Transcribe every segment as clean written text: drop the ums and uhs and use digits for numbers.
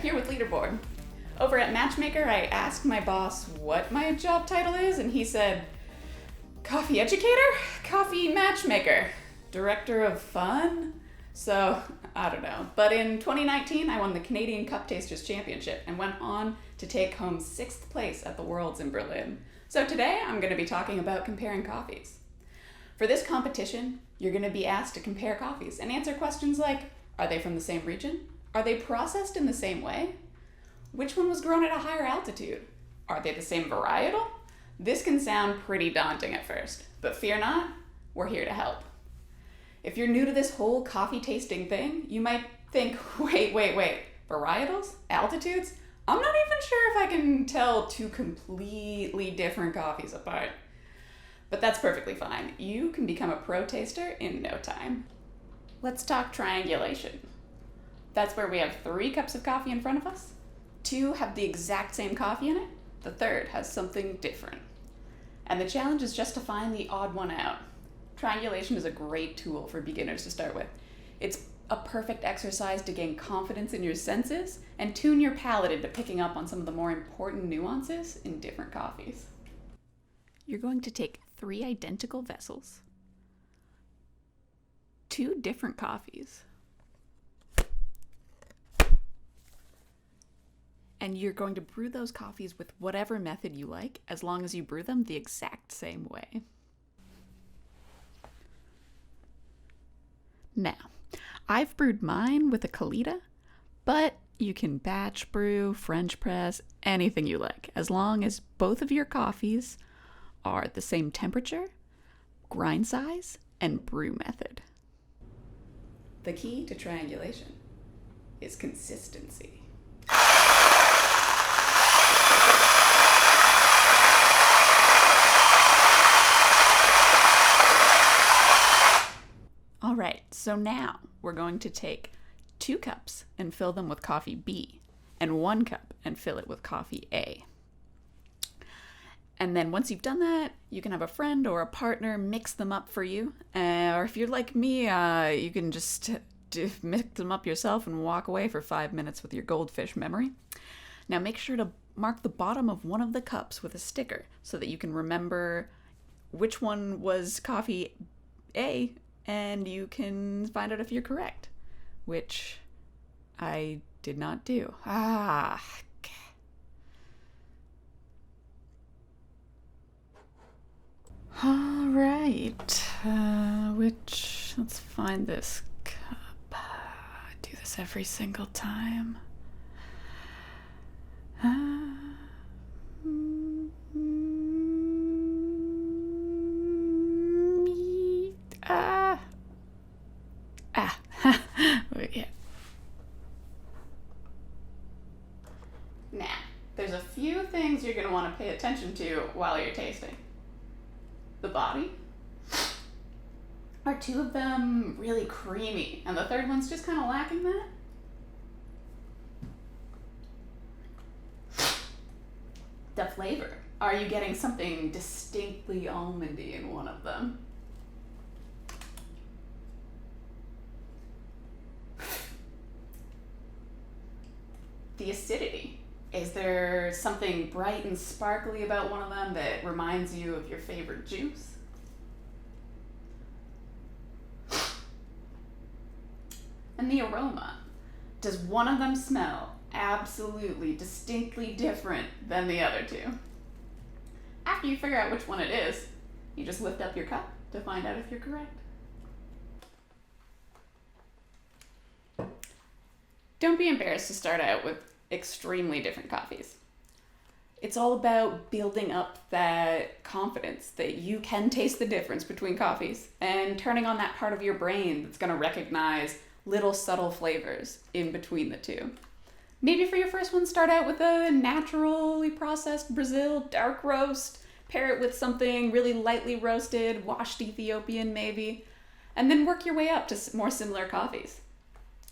Here with Leaderboard. Over at Matchmaker, I asked my boss what my job title is, and he said, Coffee Educator? Coffee Matchmaker? Director of Fun? So, I don't know. But in 2019, I won the Canadian Cup Tasters Championship and went on to take home 6th place at the Worlds in Berlin. So today, I'm going to be talking about comparing coffees. For this competition, you're going to be asked to compare coffees and answer questions like, are they from the same region? Are they processed in the same way? Which one was grown at a higher altitude? Are they the same varietal? This can sound pretty daunting at first, but fear not, we're here to help. If you're new to this whole coffee tasting thing, you might think, wait, varietals? Altitudes? I'm not even sure if I can tell two completely different coffees apart. But that's perfectly fine. You can become a pro taster in no time. Let's talk triangulation. That's where we have 3 cups of coffee in front of us. 2 have the exact same coffee in it. The third has something different. And the challenge is just to find the odd one out. Triangulation is a great tool for beginners to start with. It's a perfect exercise to gain confidence in your senses and tune your palate into picking up on some of the more important nuances in different coffees. You're going to take 3 identical vessels, 2 different coffees, and you're going to brew those coffees with whatever method you like, as long as you brew them the exact same way. Now, I've brewed mine with a Kalita, but you can batch brew, French press, anything you like, as long as both of your coffees are the same temperature, grind size, and brew method. The key to triangulation is consistency. All right, so now we're going to take 2 cups and fill them with coffee B, and 1 cup and fill it with coffee A. And then once you've done that, you can have a friend or a partner mix them up for you. Or if you're like me, you can just mix them up yourself and walk away for 5 minutes with your goldfish memory. Now make sure to mark the bottom of one of the cups with a sticker so that you can remember which one was coffee A, and you can find out if you're correct, which I did not do. All right, let's find this cup. I do this every single time. Yeah. Now, there's a few things you're going to want to pay attention to while you're tasting. The body. Are 2 of them really creamy, and the third one's just kind of lacking that? The flavor. Are you getting something distinctly almondy in one of them? The acidity. Is there something bright and sparkly about one of them that reminds you of your favorite juice? And the aroma. Does one of them smell absolutely distinctly different than the other 2? After you figure out which one it is, you just lift up your cup to find out if you're correct. Don't be embarrassed to start out with extremely different coffees. It's all about building up that confidence that you can taste the difference between coffees and turning on that part of your brain that's going to recognize little subtle flavors in between the two. Maybe for your first one, start out with a naturally processed Brazil dark roast, pair it with something really lightly roasted, washed Ethiopian maybe, and then work your way up to more similar coffees.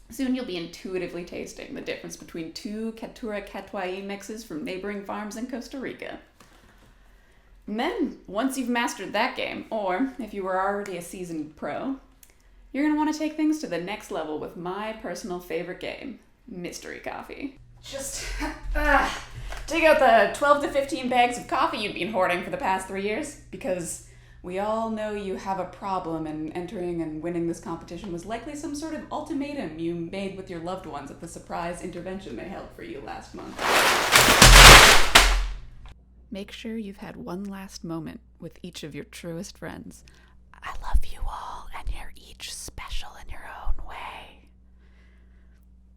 Soon you'll be intuitively tasting the difference between two Caturra Catuai mixes from neighboring farms in Costa Rica. And then, once you've mastered that game, or if you were already a seasoned pro, you're going to want to take things to the next level with my personal favorite game, Mystery Coffee. Just take out the 12 to 15 bags of coffee you've been hoarding for the past 3 years, because we all know you have a problem, and entering and winning this competition was likely some sort of ultimatum you made with your loved ones at the surprise intervention they held for you last month. Make sure you've had one last moment with each of your truest friends. I love you all, and you're each special in your own way.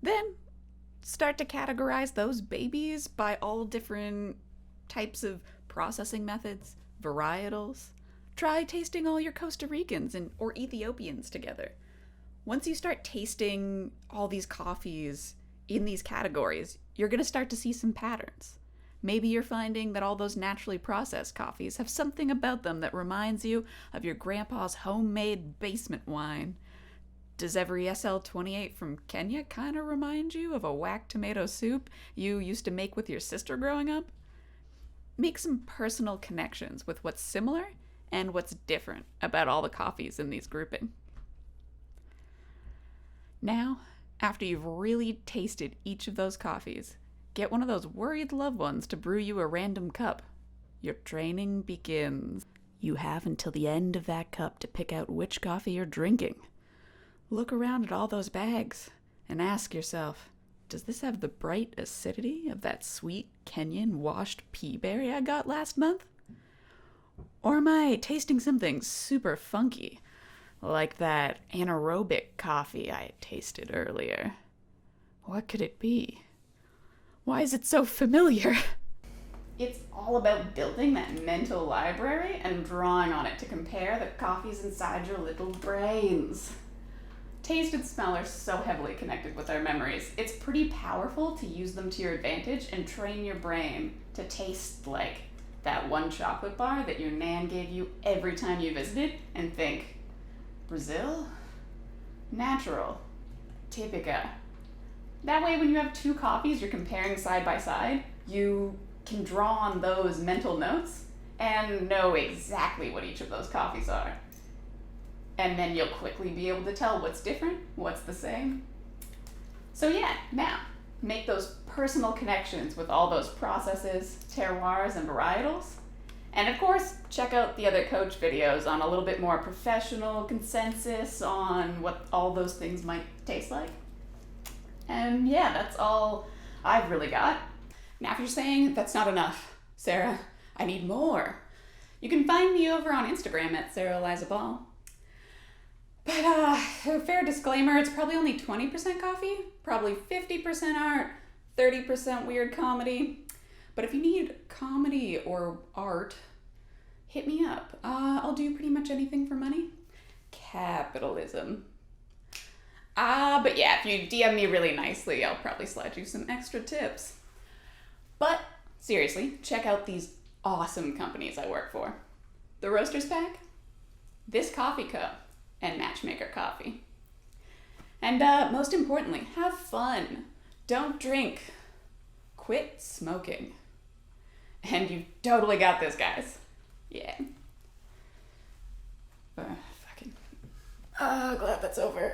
Then, start to categorize those babies by all different types of processing methods, varietals. Try tasting all your Costa Ricans or Ethiopians together. Once you start tasting all these coffees in these categories, you're going to start to see some patterns. Maybe you're finding that all those naturally processed coffees have something about them that reminds you of your grandpa's homemade basement wine. Does every SL28 from Kenya kind of remind you of a whack tomato soup you used to make with your sister growing up? Make some personal connections with what's similar and what's different about all the coffees in these groupings. Now, after you've really tasted each of those coffees, get one of those worried loved ones to brew you a random cup. Your training begins. You have until the end of that cup to pick out which coffee you're drinking. Look around at all those bags and ask yourself, does this have the bright acidity of that sweet Kenyan washed pea berry I got last month? Or am I tasting something super funky, like that anaerobic coffee I tasted earlier? What could it be? Why is it so familiar? It's all about building that mental library and drawing on it to compare the coffees inside your little brains. Taste and smell are so heavily connected with our memories. It's pretty powerful to use them to your advantage and train your brain to taste like that one chocolate bar that your nan gave you every time you visited and think, Brazil? Natural. Typica. That way, when you have two coffees you're comparing side by side, you can draw on those mental notes and know exactly what each of those coffees are. And then you'll quickly be able to tell what's different, what's the same. So yeah, now, make those personal connections with all those processes, terroirs, and varietals. And of course, check out the other coach videos on a little bit more professional consensus on what all those things might taste like. And yeah, that's all I've really got. Now, if you're saying that's not enough, Sarah, I need more, you can find me over on Instagram at Sarah Eliza Ball. But a fair disclaimer, it's probably only 20% coffee, probably 50% art, 30% weird comedy. But if you need comedy or art, hit me up. I'll do pretty much anything for money. Capitalism. But yeah, if you DM me really nicely, I'll probably slide you some extra tips. But seriously, check out these awesome companies I work for. The Roasters Pack, This Coffee Co., and Matchmaker Coffee. And most importantly, have fun. Don't drink. Quit smoking. And you've totally got this, guys. Yeah. Glad that's over.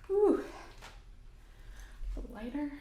Whew. The lighter.